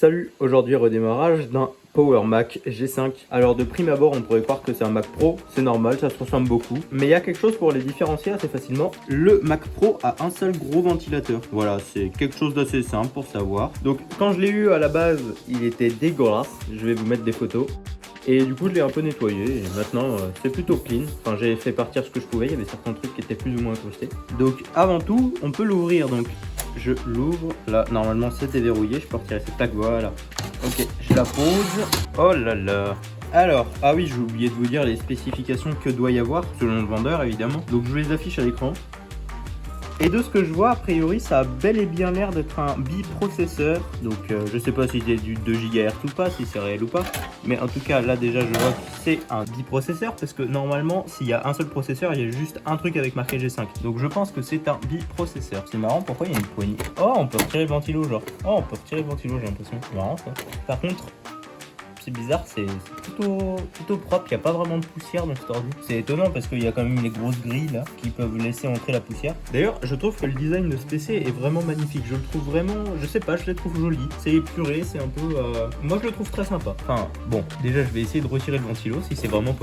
Salut, aujourd'hui redémarrage d'un Power Mac G5. Alors de prime abord on pourrait croire que c'est un Mac Pro, c'est normal, ça se ressemble beaucoup. Mais il y a quelque chose pour les différencier assez facilement. Le Mac Pro a un seul gros ventilateur. Voilà, c'est quelque chose d'assez simple pour savoir. Donc quand je l'ai eu à la base, il était dégueulasse. Je vais vous mettre des photos. Et du coup je l'ai un peu nettoyé et maintenant c'est plutôt clean. Enfin j'ai fait partir ce que je pouvais, il y avait certains trucs qui étaient plus ou moins incrustés. Donc avant tout on peut l'ouvrir, donc je l'ouvre. Là normalement c'était verrouillé, je peux retirer cette plaque, voilà. Ok, je la pose. Oh là là. Alors, ah oui, j'ai oublié de vous dire les spécifications que doit y avoir selon le vendeur évidemment. Donc je vous les affiche à l'écran. Et de ce que je vois, a priori, ça a bel et bien l'air d'être un biprocesseur. Donc je sais pas si c'est du 2 GHz ou pas, si c'est réel ou pas. Mais en tout cas, là déjà, je vois que c'est un biprocesseur. Parce que normalement, s'il y a un seul processeur, il y a juste un truc avec marqué G5. Donc je pense que c'est un biprocesseur. C'est marrant, pourquoi il y a une poignée? Oh, on peut retirer le ventilo, genre. Oh, on peut retirer le ventilo, j'ai l'impression. C'est marrant, ça. Par contre... c'est bizarre, c'est plutôt propre, il n'y a pas vraiment de poussière dans cet ordi. C'est étonnant parce qu'il y a quand même les grosses grilles là qui peuvent laisser entrer la poussière. D'ailleurs, je trouve que le design de ce PC est vraiment magnifique. Je le trouve vraiment, je sais pas, je le trouve joli. C'est épuré, c'est un peu... moi je le trouve très sympa. Enfin, bon, déjà je vais essayer de retirer le ventilo si c'est vraiment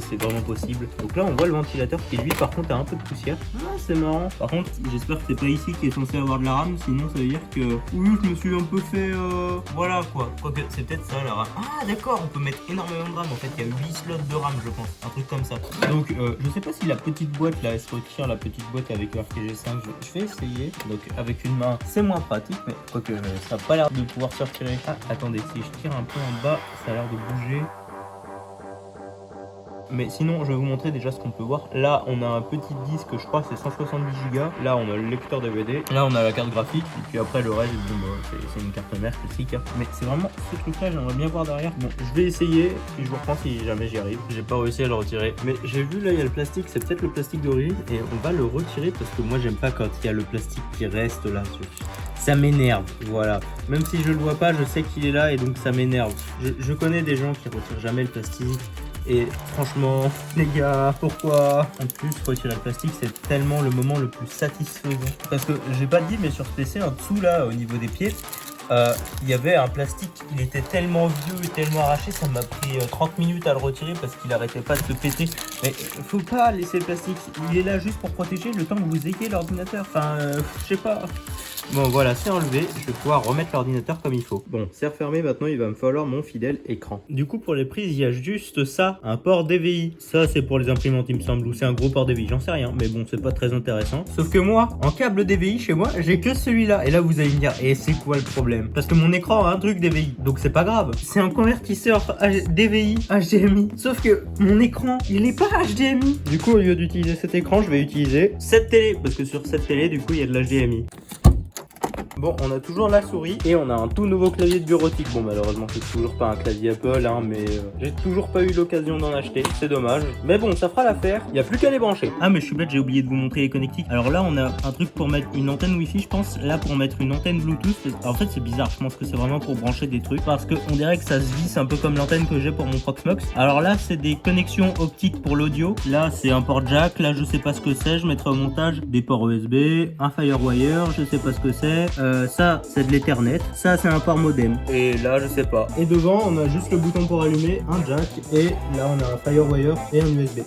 c'est vraiment possible. Donc là on voit le ventilateur qui lui par contre a un peu de poussière. Ah, c'est marrant. Par contre, j'espère que c'est pas ici qui est censé avoir de la RAM, sinon ça veut dire que... oui, je me suis un peu fait... voilà quoi. Quoique c'est peut-être ça la RAM. Ah d'accord, on peut mettre énormément de RAM en fait, il y a 8 slots de RAM je pense, un truc comme ça. Donc je sais pas si la petite boîte là elle se retire, la petite boîte avec marqué G5, je vais essayer. Donc avec une main c'est moins pratique, mais quoique ça n'a pas l'air de pouvoir se retirer. Ah attendez, si je tire un peu en bas, ça a l'air de bouger. Mais sinon, je vais vous montrer déjà ce qu'on peut voir. Là, on a un petit disque, je crois que c'est 170 Go. Là, on a le lecteur DVD. Là, on a la carte graphique. Et puis après, le reste, bon, c'est une carte mère classique. Mais c'est vraiment ce truc-là, j'aimerais bien voir derrière. Bon, je vais essayer, puis je vous reprends si jamais j'y arrive. J'ai pas réussi à le retirer. Mais j'ai vu, là, il y a le plastique. C'est peut-être le plastique d'origine. Et on va le retirer parce que moi, j'aime pas quand il y a le plastique qui reste là. Ça m'énerve, voilà. Même si je le vois pas, je sais qu'il est là et donc ça m'énerve. Je connais des gens qui retirent jamais le plastique. Et franchement, les gars, pourquoi? En plus, retirer le plastique, c'est tellement le moment le plus satisfaisant. Parce que j'ai pas dit, mais sur ce PC, en dessous, là, au niveau des pieds, il y avait un plastique, il était tellement vieux et tellement arraché, ça m'a pris 30 minutes à le retirer parce qu'il arrêtait pas de se péter. Mais faut pas laisser le plastique, il est là juste pour protéger le temps que vous ayez l'ordinateur. Enfin, je sais pas. Bon voilà, c'est enlevé, je vais pouvoir remettre l'ordinateur comme il faut. Bon, c'est refermé, maintenant il va me falloir mon fidèle écran. Du coup pour les prises, il y a juste ça, un port DVI. Ça c'est pour les imprimantes il me semble, ou c'est un gros port DVI, j'en sais rien, mais bon c'est pas très intéressant. Sauf que moi, en câble DVI chez moi, j'ai que celui-là. Et là vous allez me dire, et c'est quoi le problème? Parce que mon écran a un truc DVI, donc c'est pas grave. C'est un convertisseur DVI HDMI. Sauf que mon écran, il est pas HDMI. Du coup au lieu d'utiliser cet écran, je vais utiliser cette télé. Parce que sur cette télé, du coup il y a de l'HDMI. Bon, on a toujours la souris et on a un tout nouveau clavier de bureautique. Bon, malheureusement, c'est toujours pas un clavier Apple, hein, mais j'ai toujours pas eu l'occasion d'en acheter. C'est dommage. Mais bon, ça fera l'affaire. Il n'y a plus qu'à les brancher. Ah, mais je suis bête, j'ai oublié de vous montrer les connectiques. Alors là, on a un truc pour mettre une antenne Wi-Fi, je pense. Là, pour mettre une antenne Bluetooth. En fait, c'est bizarre. Je pense que c'est vraiment pour brancher des trucs. Parce qu'on dirait que ça se visse un peu comme l'antenne que j'ai pour mon Proxmox. Alors là, c'est des connexions optiques pour l'audio. Là, c'est un port jack. Là, je sais pas ce que c'est. Je mettrai au montage des ports USB, un Firewire. Je sais pas ce que c'est. Ça c'est de l'Ethernet, ça c'est un port modem, et là je sais pas. Et devant on a juste le bouton pour allumer, un jack, et là on a un Firewire et un USB.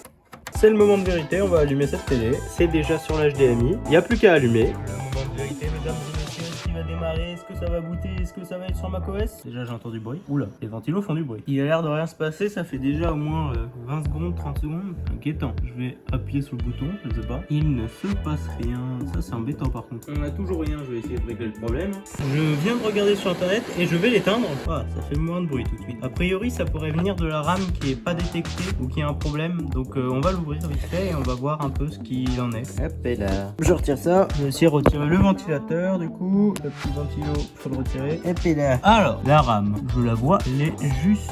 C'est le moment de vérité, on va allumer cette télé, c'est déjà sur l'HDMI, il n'y a plus qu'à allumer. Le moment de vérité mesdames et messieurs, est-ce qu'il va démarrer, est-ce que ça va booter, est-ce que ça va être sur macOS? Déjà j'ai entendu du bruit, oula, les ventilos font du bruit. Il a l'air de rien se passer, ça fait déjà au moins 20 secondes, 30 secondes, inquiétant. Je vais appuyer sur le bouton, je sais pas, il ne se passe rien, ça c'est embêtant par contre. On a toujours rien, je vais essayer de régler le problème. Je viens de regarder sur internet et je vais l'éteindre. Ah, ça fait moins de bruit tout de suite. A priori ça pourrait venir de la RAM qui est pas détectée ou qui a un problème, donc on va l'ouvrir vite fait et on va voir un peu ce qu'il en est. Hop et là, je retire ça, je vais essayer de retirer le ventilateur du coup, le petit ventilo, faut le retirer. Hop et là. Alors, la RAM, je la vois, elle est juste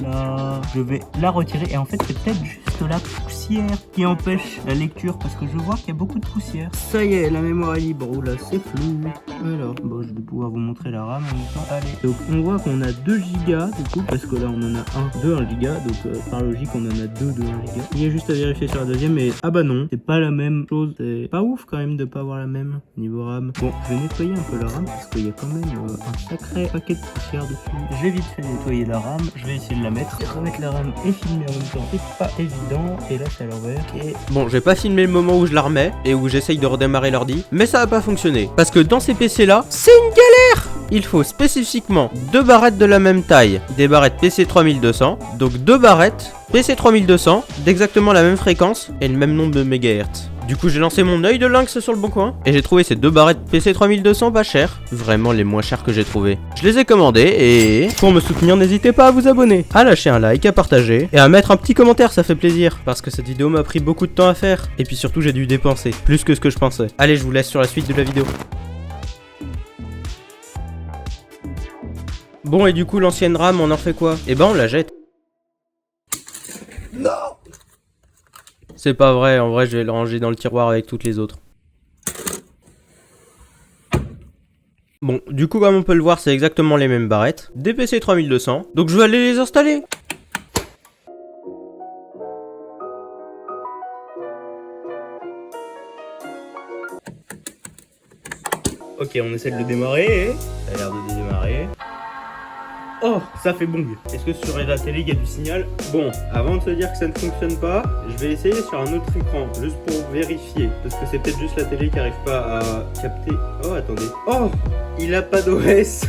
là. Je vais la retirer et en fait c'est peut-être juste juste la poussière qui empêche la lecture parce que je vois qu'il y a beaucoup de poussière. Ça y est, la mémoire est libre. Oula, c'est flou. Alors, bon, je vais pouvoir vous montrer la RAM en même temps. Allez. Donc, on voit qu'on a 2 gigas du coup, parce que là, on en a un de 1 giga. Donc, par logique, on en a 2 de 1 giga. Il y a juste à vérifier sur la deuxième, mais ah bah non, c'est pas la même chose. C'est pas ouf quand même de pas avoir la même niveau RAM. Bon, je vais nettoyer un peu la RAM parce qu'il y a quand même un sacré paquet de poussière dessus. J'ai vite fait nettoyer la RAM. Je vais essayer de la mettre. Remettre la RAM et filmer en même temps, c'est pas évident. Et là, c'est à l'envers. Et... Bon, je vais pas filmer le moment où je la remets et où j'essaye de redémarrer l'ordi, mais ça va pas fonctionner. Parce que dans ces PC là, c'est une galère. Il faut spécifiquement 2 barrettes de la même taille, des barrettes PC 3200, donc 2 barrettes PC 3200 d'exactement la même fréquence et le même nombre de mégahertz. Du coup, j'ai lancé mon œil de lynx sur le bon coin et j'ai trouvé ces 2 barrettes PC 3200 pas chères, vraiment les moins chères que j'ai trouvées. Je les ai commandées et pour me soutenir, n'hésitez pas à vous abonner, à lâcher un like, à partager et à mettre un petit commentaire, ça fait plaisir parce que cette vidéo m'a pris beaucoup de temps à faire et puis surtout j'ai dû dépenser plus que ce que je pensais. Allez, je vous laisse sur la suite de la vidéo. Bon, et du coup, l'ancienne RAM, on en fait quoi? Eh ben, on la jette. Non! C'est pas vrai, en vrai, je vais le ranger dans le tiroir avec toutes les autres. Bon, du coup, comme on peut le voir, c'est exactement les mêmes barrettes. Des PC 3200, donc je vais aller les installer. Ok, on essaie de le démarrer. Ça a l'air de démarrer. Oh, ça fait bong. Est-ce que sur la télé il y a du signal? Bon, avant de se dire que ça ne fonctionne pas, je vais essayer sur un autre écran, juste pour vérifier. Parce que c'est peut-être juste la télé qui arrive pas à capter. Oh, attendez. Oh, il a pas d'OS.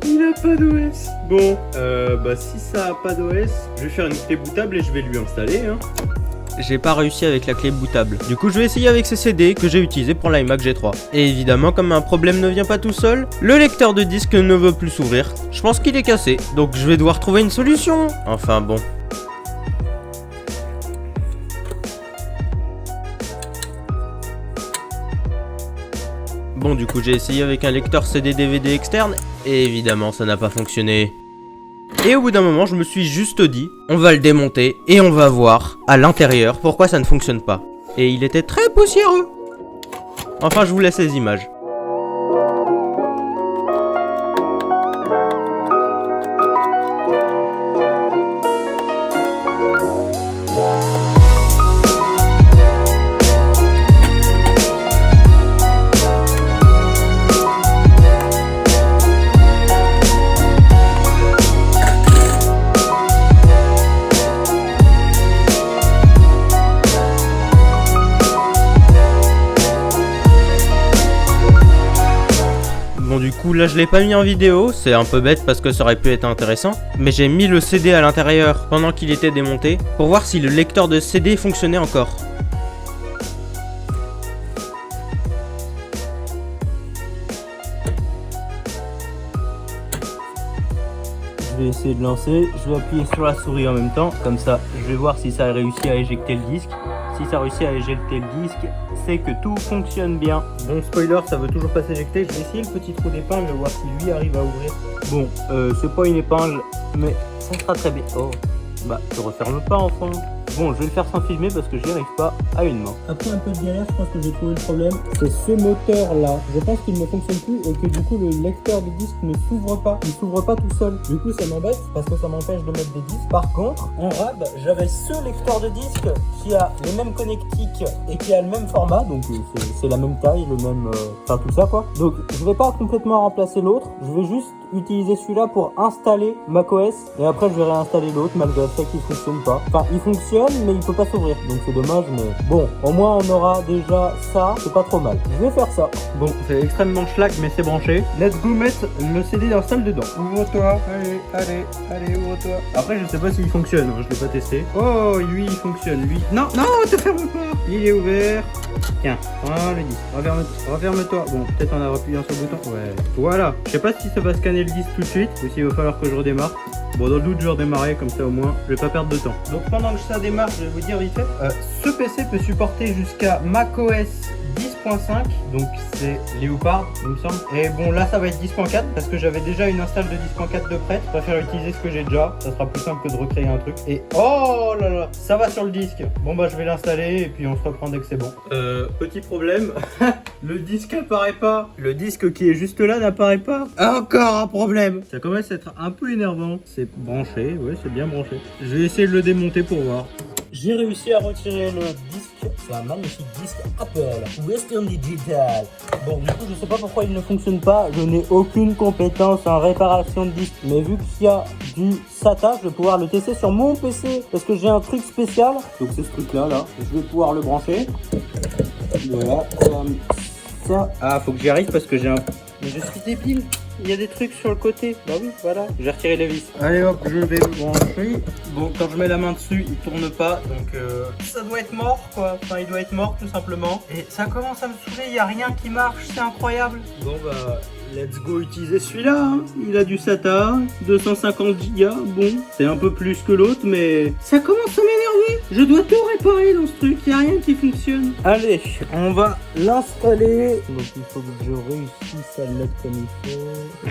Il a pas d'OS. Bon, bah si ça a pas d'OS, je vais faire une clé bootable et je vais lui installer, hein. J'ai pas réussi avec la clé bootable. Du coup, je vais essayer avec ces CD que j'ai utilisé pour l'iMac G3. Et évidemment, comme un problème ne vient pas tout seul, le lecteur de disque ne veut plus s'ouvrir. Je pense qu'il est cassé, donc je vais devoir trouver une solution. Enfin bon. Bon, du coup, j'ai essayé avec un lecteur CD-DVD externe, et évidemment, ça n'a pas fonctionné. Et au bout d'un moment, je me suis juste dit, on va le démonter et on va voir à l'intérieur pourquoi ça ne fonctionne pas. Et il était très poussiéreux. Enfin, je vous laisse les images. Bon, du coup là je l'ai pas mis en vidéo, c'est un peu bête parce que ça aurait pu être intéressant, mais j'ai mis le CD à l'intérieur pendant qu'il était démonté pour voir si le lecteur de CD fonctionnait encore. Je vais essayer de lancer, je vais appuyer sur la souris en même temps, comme ça je vais voir si ça a réussi à éjecter le disque. Si ça a réussi à éjecter le disque, c'est que tout fonctionne bien. Bon, spoiler, ça veut toujours pas s'éjecter. Je vais essayer le petit trou d'épingle, voir si lui arrive à ouvrir. Bon, c'est pas une épingle, mais ça sera très bien. Oh, bah, je referme pas enfin. Bon, je vais le faire sans filmer parce que j'y arrive pas à une main. Après un peu de galère, je pense que j'ai trouvé le problème. C'est ce moteur là. Je pense qu'il ne fonctionne plus et que du coup le lecteur de disque ne s'ouvre pas. Il s'ouvre pas tout seul. Du coup ça m'embête parce que ça m'empêche de mettre des disques. Par contre, en RAB, j'avais ce lecteur de disque qui a les mêmes connectiques et qui a le même format. Donc c'est la même taille, le même... Enfin tout ça quoi. Donc je vais pas complètement remplacer l'autre. Je vais juste utiliser celui-là pour installer macOS et après je vais réinstaller l'autre malgré le fait qu'il fonctionne pas. Enfin il fonctionne mais il peut pas s'ouvrir donc c'est dommage, mais bon au moins on aura déjà ça, c'est pas trop mal. Je vais faire ça. Bon c'est extrêmement schlag mais c'est branché. Let's go mettre le CD d'install dedans. Ouvre-toi, allez ouvre-toi. Après je sais pas s'il fonctionne, hein, je l'ai pas testé. Oh lui il fonctionne, lui. Non, te ferme pas. Il est ouvert. Tiens, voilà le disque. Referme-toi. Bon, peut-être en appuyant sur le bouton. Ouais. Voilà. Je sais pas si ça va scanner le disque tout de suite ou s'il va falloir que je redémarre. Bon, dans le doute, je vais redémarrer comme ça au moins, je vais pas perdre de temps. Donc pendant que ça démarre, je vais vous dire vite fait. Ce PC peut supporter jusqu'à macOS 10.5, donc c'est Léopard, il me semble. Et bon, là, ça va être 10.4 parce que j'avais déjà une install de 10.4 de prête. Je préfère utiliser ce que j'ai déjà. Ça sera plus simple que de recréer un truc. Et oh là là, ça va sur le disque. Bon, bah, je vais l'installer et puis on se reprend dès que c'est bon. Petit problème, le disque apparaît pas. Le disque qui est juste là n'apparaît pas. Encore un problème. Ça commence à être un peu énervant. C'est branché, ouais, c'est bien branché. Je vais essayer de le démonter pour voir. J'ai réussi à retirer le disque. C'est un magnifique disque Apple Western Digital. Bon, du coup, je sais pas pourquoi il ne fonctionne pas. Je n'ai aucune compétence en réparation de disque. Mais vu qu'il y a du SATA, je vais pouvoir le tester sur mon PC. Parce que j'ai un truc spécial. Donc c'est ce truc-là, là. Je vais pouvoir le brancher. Voilà, comme ça. Ah, faut que j'y arrive parce que j'ai un... Mais je suis débile. Il y a des trucs sur le côté. Bah oui, voilà. J'ai retiré les vis. Allez hop, je vais le brancher. Bon, quand je mets la main dessus, il tourne pas. Donc ça doit être mort, quoi. Enfin, il doit être mort, tout simplement. Et ça commence à me saouler. Il n'y a rien qui marche. C'est incroyable. Bon, bah... let's go utiliser celui-là, hein. Il a du SATA, 250 Go, bon, c'est un peu plus que l'autre, mais ça commence à m'énerver. Je dois tout réparer dans ce truc, il n'y a rien qui fonctionne. Allez, on va l'installer. Donc il faut que je réussisse à le mettre comme il faut.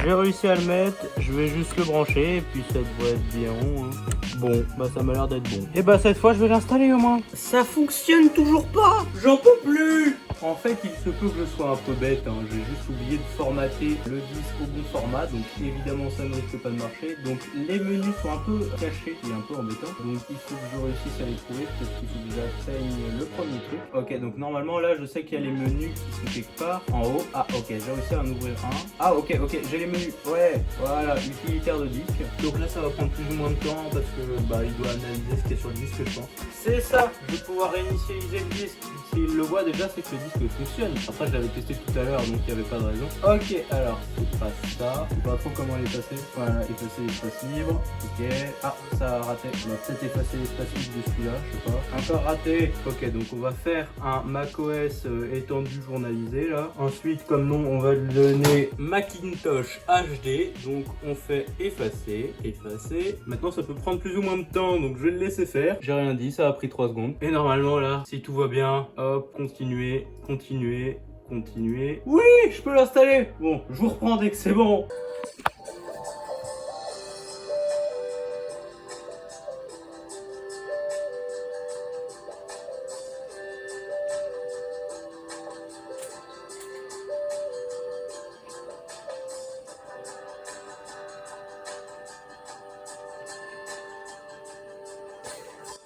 J'ai réussi à le mettre, je vais juste le brancher, et puis ça devrait être bien rond, hein. Bon, bah ça m'a l'air d'être bon. Et bah cette fois je vais l'installer au moins. Ça fonctionne toujours pas. J'en peux plus. En fait, il se peut que je sois un peu bête, hein. J'ai juste oublié de formater le disque au bon format, donc évidemment ça ne risque pas de marcher. Donc les menus sont un peu cachés, c'est un peu embêtant. Donc il faut que je réussisse à les trouver, peut-être qu'il faut que j'atteigne le premier truc. Ok, donc normalement là je sais qu'il y a les menus qui sont quelque part en haut. Ah ok, j'ai réussi à en ouvrir un. Ah ok, j'ai les menus, ouais, voilà, utilitaire de disque. Donc là ça va prendre plus ou moins de temps parce que bah il doit analyser ce qui est sur le disque, je pense. C'est ça, je vais pouvoir réinitialiser le disque. S'il le voit déjà, c'est que le disque fonctionne. Après je l'avais testé tout à l'heure, donc il n'y avait pas de raison. Ok, alors c'est pas ça. Je sais pas trop comment l'effacer. Voilà, effacer l'espace libre. Ok. Ah, ça a raté. On va peut-être effacer l'espace libre de celui-là, je sais pas. Encore raté. Ok, donc on va faire un macOS étendu journalisé là. Ensuite, comme nom, on va lui donner Macintosh HD. Donc on fait effacer, effacer. Maintenant ça peut prendre plus ou moins de temps, donc je vais le laisser faire. J'ai rien dit, ça a pris 3 secondes. Et normalement là, si tout va bien, hop, continuer, continuer, continuer. Oui, je peux l'installer. Bon, je vous reprends dès que c'est bon.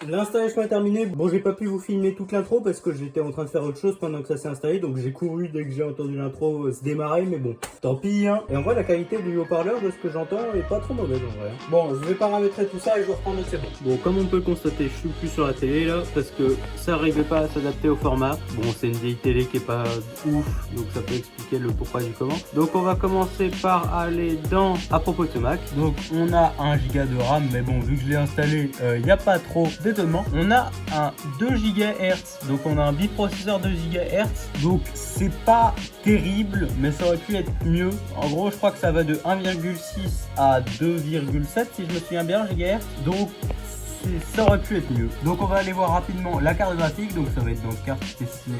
L'installation est terminée. Bon, j'ai pas pu vous filmer toute l'intro parce que j'étais en train de faire autre chose pendant que ça s'est installé. Donc j'ai couru dès que j'ai entendu l'intro se démarrer. Mais bon, tant pis, hein. Et en vrai, la qualité du haut-parleur, de ce que j'entends, est pas trop mauvaise en vrai. Bon, je vais paramétrer tout ça et je vous reprends dès que c'est bon. Bon, comme on peut le constater, je suis plus sur la télé là parce que ça n'arrivait pas à s'adapter au format. Bon, c'est une vieille télé qui est pas ouf, donc ça peut expliquer le pourquoi du comment. Donc on va commencer par aller dans à propos de ce Mac. Donc on a 1 Go de RAM, mais bon, vu que je l'ai installé, il n'y a pas trop d'étonnement. On a un 2 GHz, donc on a un biprocesseur 2 GHz, donc c'est pas terrible, mais ça aurait pu être mieux. En gros, je crois que ça va de 1,6 à 2,7 si je me souviens bien GHz, donc ça aurait pu être mieux. Donc on va aller voir rapidement la carte graphique. Donc ça va être dans carte PCI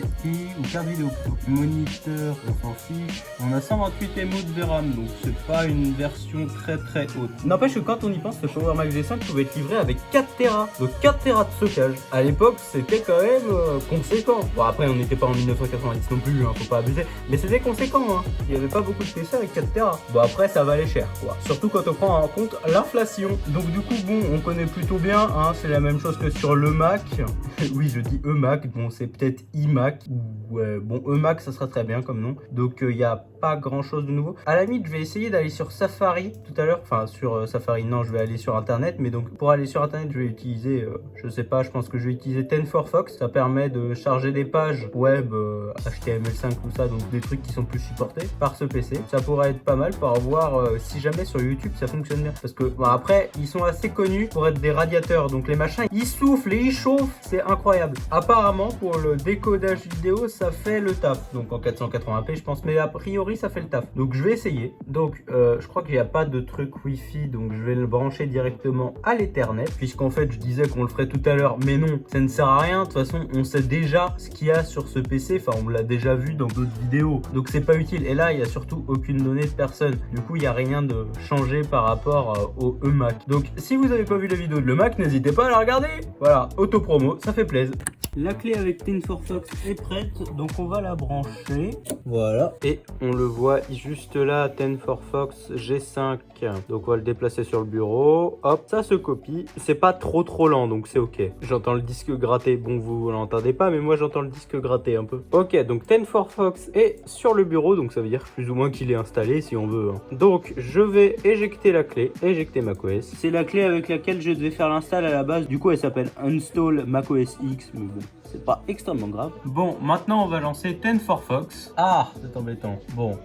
ou carte vidéo plutôt. Moniteur, on s'en fiche. On a 128 émotes de RAM, donc c'est pas une version très haute. N'empêche que quand on y pense, le Power Mac G5 pouvait être livré avec 4 Tera. Donc 4 Tera de stockage. À l'époque, c'était quand même conséquent. Bon, après on n'était pas en 1990 non plus, hein, faut pas abuser. Mais c'était conséquent, hein. Il n'y avait pas beaucoup de PC avec 4 Tera. Bon, après ça valait cher, quoi. Surtout quand on prend en compte l'inflation. Donc du coup, bon, on connaît plutôt bien. Hein, c'est la même chose que sur le Mac. Oui, je dis eMac, bon c'est peut-être iMac ou bon eMac ça sera très bien comme nom. Donc il n'y a pas grand chose de nouveau. À la limite, je vais essayer d'aller sur Safari tout à l'heure. Enfin sur Safari, non, je vais aller sur internet, mais donc pour aller sur internet, je vais utiliser je sais pas, je pense que je vais utiliser 10 4Fox. Ça permet de charger des pages web HTML5 tout ça, donc des trucs qui sont plus supportés par ce PC. Ça pourrait être pas mal pour voir si jamais sur YouTube ça fonctionne bien, parce que bon, après ils sont assez connus pour être des radiateurs chaleur, donc les machins ils soufflent et ils chauffent, c'est incroyable. Apparemment pour le décodage vidéo ça fait le taf, donc en 480p je pense, mais a priori ça fait le taf. Donc je vais essayer. Donc je crois qu'il n'y a pas de truc wifi, donc je vais le brancher directement à l'Ethernet, puisqu'en fait je disais qu'on le ferait tout à l'heure, mais non, ça ne sert à rien. De toute façon on sait déjà ce qu'il y a sur ce PC, enfin on l'a déjà vu dans d'autres vidéos, donc c'est pas utile. Et là il y a surtout aucune donnée de personne, du coup il n'y a rien de changé par rapport au eMac. Donc si vous n'avez pas vu la vidéo de l'eMac, n'hésitez pas à la regarder. Voilà, auto-promo, ça fait plaisir. La clé avec Ten4Fox est prête, donc on va la brancher. Voilà. Et on le voit juste là, Ten4Fox G5. Donc on va le déplacer sur le bureau. Hop, ça se copie. C'est pas trop lent, donc c'est ok. J'entends le disque gratter. Bon, vous l'entendez pas, mais moi j'entends le disque gratter un peu. Ok, donc Ten4Fox est sur le bureau, donc ça veut dire plus ou moins qu'il est installé si on veut. Donc je vais éjecter la clé, éjecter macOS. C'est la clé avec laquelle je devais faire l'install à la base. Du coup, elle s'appelle Install macOS X, mais bon, c'est pas extrêmement grave. Bon, maintenant on va lancer Ten4Fox. Ah, c'est embêtant. Bon,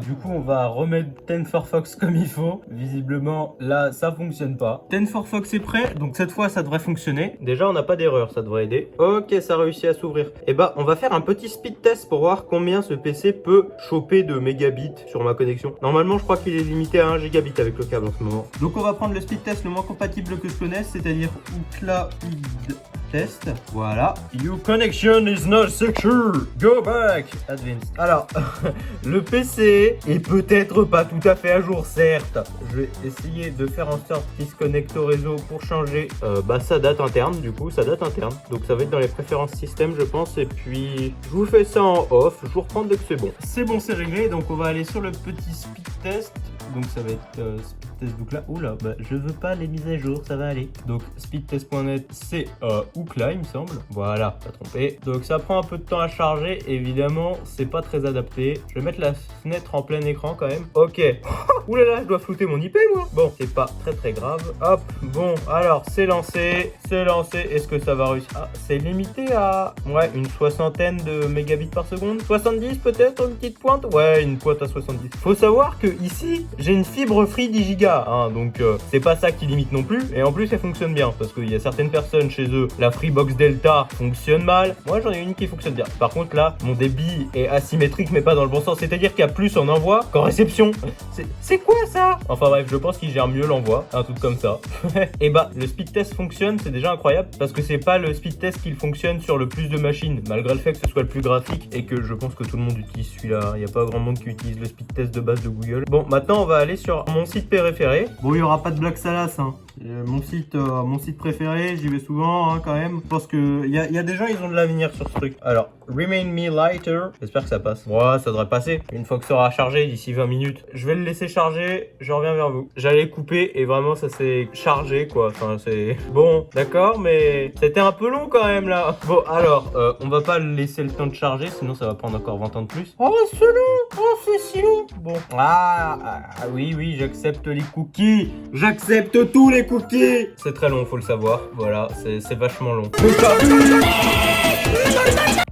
du coup on va remettre Ten4Fox comme il faut. Visiblement là ça fonctionne pas. Ten4Fox est prêt, donc cette fois ça devrait fonctionner. Déjà on n'a pas d'erreur, ça devrait aider. Ok, ça réussit à s'ouvrir. Et on va faire un petit speed test pour voir combien ce PC peut choper de mégabits sur ma connexion. Normalement je crois qu'il est limité à 1 gigabit avec le câble en ce moment. Donc on va prendre le speed test le moins compatible que je connaisse, c'est-à-dire Ookla test. Voilà. Your connection is not secure. Go back. Advanced. Alors, le PC est peut-être pas tout à fait à jour, certes. Je vais essayer de faire en sorte qu'il se connecte au réseau pour changer sa date interne. Du coup, sa date interne. Donc, ça va être dans les préférences système, je pense. Et puis, je vous fais ça en off. Je vous reprends dès que c'est bon. C'est bon, c'est réglé. Donc, on va aller sur le petit speed test. Donc, ça va être speed test Ookla. Oula, je veux pas les mises à jour, ça va aller. Donc, speedtest.net, c'est Ookla, il me semble. Voilà, pas trompé. Donc, ça prend un peu de temps à charger. Évidemment, c'est pas très adapté. Je vais mettre la fenêtre en plein écran quand même. Ok. Oulala, je dois flouter mon IP, moi. Bon, c'est pas très grave. Hop, bon, alors, c'est lancé. C'est lancé. Est-ce que ça va réussir? Ah, c'est limité à, une soixantaine de mégabits par seconde. 70 peut-être, une petite pointe? Ouais, une pointe à 70. Faut savoir que ici, j'ai une fibre free 10 Go. Donc, c'est pas ça qui limite non plus. Et en plus, elle fonctionne bien. Parce qu'il y a certaines personnes chez eux, la Freebox Delta fonctionne mal. Moi, j'en ai une qui fonctionne bien. Par contre, là, mon débit est asymétrique, mais pas dans le bon sens. C'est-à-dire qu'il y a plus en envoi qu'en réception. C'est quoi ça? Enfin bref, je pense qu'il gère mieux l'envoi. Un truc comme ça. Et le speed test fonctionne, c'est déjà incroyable. Parce que c'est pas le speed test qui fonctionne sur le plus de machines. Malgré le fait que ce soit le plus graphique et que je pense que tout le monde utilise celui-là. Il n'y a pas grand monde qui utilise le speed test de base de Google. Bon, maintenant, on va aller sur mon site préféré. Bon, il n'y aura pas de Black Salas, mon site préféré, j'y vais souvent quand même. Je pense que il y a des gens, ils ont de l'avenir sur ce truc. Alors, Remain Me Lighter, j'espère que ça passe. Ouais, ça devrait passer. Une fois que ça aura chargé d'ici 20 minutes, je vais le laisser charger, je reviens vers vous. J'allais couper et vraiment ça s'est chargé quoi. Enfin, c'est bon, d'accord, mais c'était un peu long quand même là. Bon, alors, on va pas laisser le temps de charger, sinon ça va prendre encore 20 ans de plus. Oh, c'est long. Oh, c'est si long. Bon. Oui, j'accepte les cookies. J'accepte tous les cookies. C'est très long, faut le savoir. Voilà, c'est vachement long.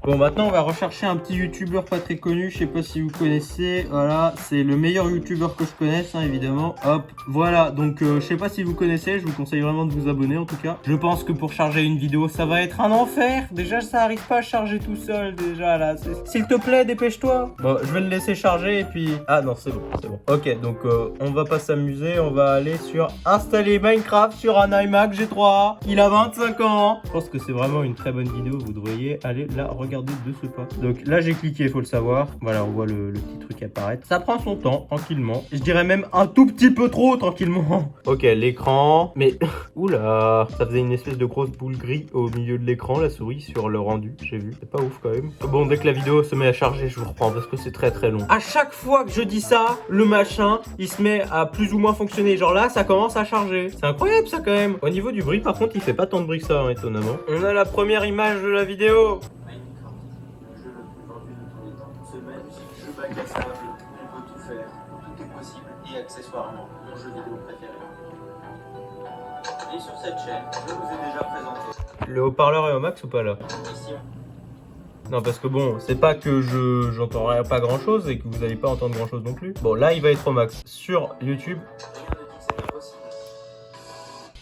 Bon, maintenant on va rechercher un petit youtubeur pas très connu, je sais pas si vous connaissez. Voilà, c'est le meilleur youtubeur que je connaisse, évidemment. Hop, voilà, donc je sais pas si vous connaissez, je vous conseille vraiment de vous abonner en tout cas. Je pense que pour charger une vidéo, ça va être un enfer. Déjà, ça arrive pas à charger tout seul, déjà là. S'il te plaît, dépêche-toi. Bon, je vais le laisser charger et puis... Ah non, c'est bon, c'est bon. Ok, donc on va pas s'amuser, on va aller sur installer Minecraft sur un iMac G3A. Il a 25 ans. Je pense que c'est vraiment une très bonne vidéo, vous devriez aller la regarder de ce pas. Donc là j'ai cliqué, faut le savoir. Voilà, on voit le petit truc apparaître. Ça prend son temps, tranquillement. Je dirais même un tout petit peu trop tranquillement. Ok, l'écran. Mais oula, ça faisait une espèce de grosse boule grise au milieu de l'écran, la souris sur le rendu. J'ai vu, c'est pas ouf quand même. Bon, dès que la vidéo se met à charger, je vous reprends parce que c'est très long. À chaque fois que je dis ça, le machin, il se met à plus ou moins fonctionner. Genre là, ça commence à charger. C'est incroyable ça quand même. Au niveau du bruit, par contre, il fait pas tant de bruit que ça, étonnamment. On a la première image de la vidéo. Incassable, on peut tout faire, tout est possible et accessoirement mon jeu vidéo préféré. Et sur cette chaîne, je vous ai déjà présenté. Le haut-parleur est au max ou pas là? Non, parce que bon, c'est pas que j'entendrai pas grand chose et que vous allez pas entendre grand chose non plus. Bon, là il va être au max. Sur YouTube, rien ne dit que c'est impossible.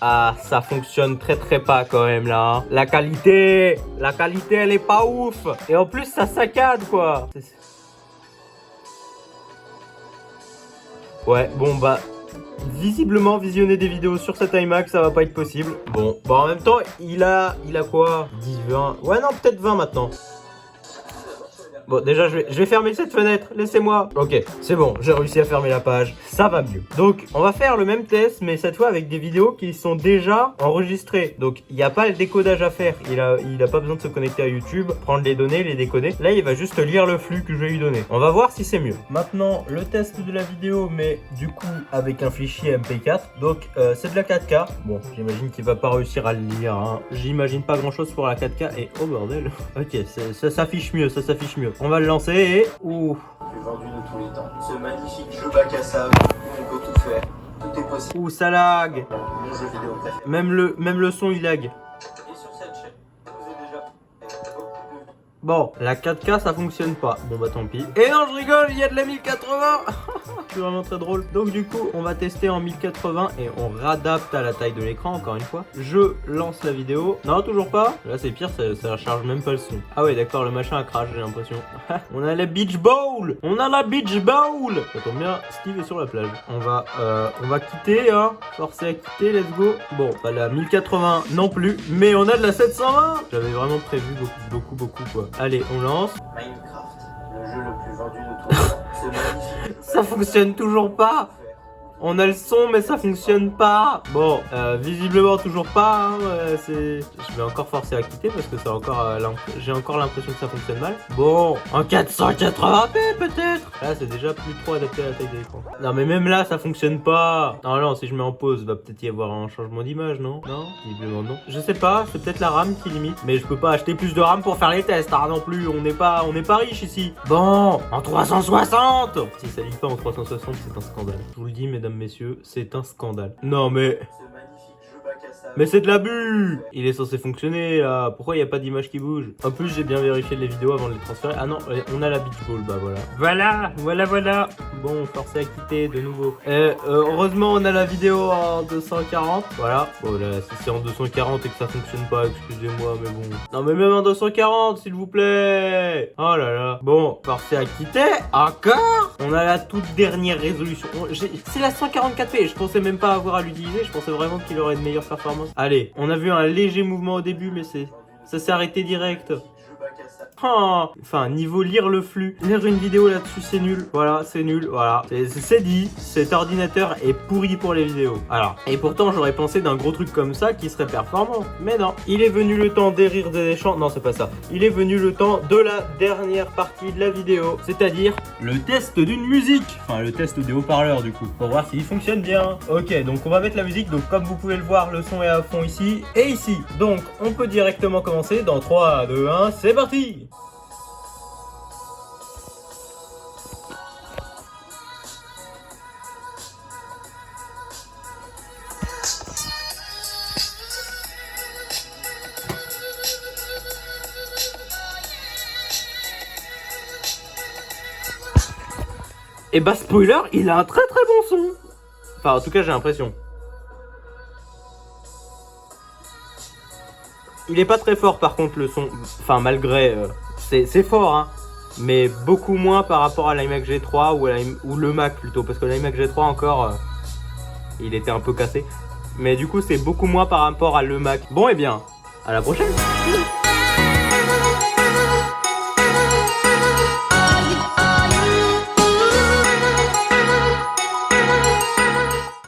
Ah, ça fonctionne très pas quand même là. Hein. La qualité elle est pas ouf. Et en plus ça saccade quoi. Ouais, bon bah visiblement visionner des vidéos sur cet iMac ça va pas être possible. Bon, en même temps il a quoi 10, 20. Ouais non, peut-être 20 maintenant. Bon, déjà, je vais fermer cette fenêtre. Laissez-moi. Ok, c'est bon. J'ai réussi à fermer la page. Ça va mieux. Donc, on va faire le même test, mais cette fois avec des vidéos qui sont déjà enregistrées. Donc, il n'y a pas le décodage à faire. Il a pas besoin de se connecter à YouTube, prendre les données, les décoder. Là, il va juste lire le flux que je vais lui donner. On va voir si c'est mieux. Maintenant, le test de la vidéo, mais du coup, avec un fichier MP4. Donc, c'est de la 4K. Bon, j'imagine qu'il va pas réussir à le lire. Hein. J'imagine pas grand-chose pour la 4K. Et oh bordel. Ok, ça s'affiche mieux. Ça s'affiche mieux. On va le lancer et... Ouh. Le plus vendu de tous les temps. Ce magnifique jeu bac à sable où on peut tout faire. Tout est possible. Ouh, ça lag. Mon jeu vidéo préféré. Même le son, il lag. Et sur cette chaîne, vous avez déjà... Bon, la 4K, ça fonctionne pas. Bon, bah tant pis. Et non, je rigole, il y a de la 1080. C'est vraiment très drôle. Donc du coup, on va tester en 1080 et on réadapte à la taille de l'écran, encore une fois. Je lance la vidéo. Non, toujours pas. Là, c'est pire, ça charge même pas le son. Ah ouais, d'accord, le machin a crash, j'ai l'impression. On a la beach bowl. On a la beach bowl. Ça tombe bien, Steve est sur la plage. On va quitter, hein. Forcer à quitter, let's go. Bon, pas la 1080 non plus, mais on a de la 720. J'avais vraiment prévu beaucoup, quoi. Allez, on lance. Minecraft, le jeu le plus vendu de tous les temps. Ce magnifique... Ça fonctionne toujours pas. On a le son mais ça fonctionne pas. Bon, visiblement toujours pas. Hein, je vais encore forcer à quitter parce que ça encore, j'ai encore l'impression que ça fonctionne mal. Bon, en 480p peut-être. Là c'est déjà plus trop adapté à la taille de l'écran. Non mais même là ça fonctionne pas. Non, si je mets en pause, va peut-être y avoir un changement d'image, non? Non, visiblement non. Je sais pas, c'est peut-être la RAM qui limite. Mais je peux pas acheter plus de RAM pour faire les tests, hein, non plus. On n'est pas riche ici. Bon, en 360. Si ça lit pas en 360, c'est un scandale. Je vous le dis, mesdames, messieurs, c'est un scandale. Non mais... Ce magnifique jeu bac à sable... Mais c'est de l'abus. Il est censé fonctionner là. Pourquoi il n'y a pas d'image qui bouge? En plus j'ai bien vérifié les vidéos avant de les transférer. Ah non, on a la beach ball, bah voilà. Voilà. Bon, forcé à quitter de nouveau. Heureusement on a la vidéo en 240. Voilà. Bon là, si c'est en 240 et que ça fonctionne pas, excusez-moi, mais bon. Non mais même en 240 s'il vous plaît. Oh là là. Bon, forcé à quitter. Encore. On a la toute dernière résolution. C'est la 144p. Je pensais même pas avoir à l'utiliser. Je pensais vraiment qu'il aurait de meilleures performances. Allez, on a vu un léger mouvement au début, mais ça s'est arrêté direct. Oh, enfin, niveau lire le flux, lire une vidéo là-dessus, c'est nul. Voilà, c'est nul. Voilà, c'est dit. Cet ordinateur est pourri pour les vidéos. Alors, et pourtant, j'aurais pensé d'un gros truc comme ça qui serait performant. Mais non, il est venu le temps des rires des chants. Non, c'est pas ça. Il est venu le temps de la dernière partie de la vidéo, c'est-à-dire le test d'une musique. Enfin, le test des haut-parleurs du coup, pour voir s'il fonctionne bien. Ok, donc on va mettre la musique. Donc comme vous pouvez le voir, le son est à fond ici et ici. Donc on peut directement commencer dans 3, 2, 1, c'est parti. Et bah spoiler, il a un très bon son. Enfin en tout cas j'ai l'impression. Il est pas très fort par contre le son. Enfin malgré... c'est fort hein. Mais beaucoup moins par rapport à l'iMac G3 ou le Mac plutôt. Parce que l'iMac G3 encore... il était un peu cassé. Mais du coup c'est beaucoup moins par rapport à le Mac. Bon et bien, à la prochaine.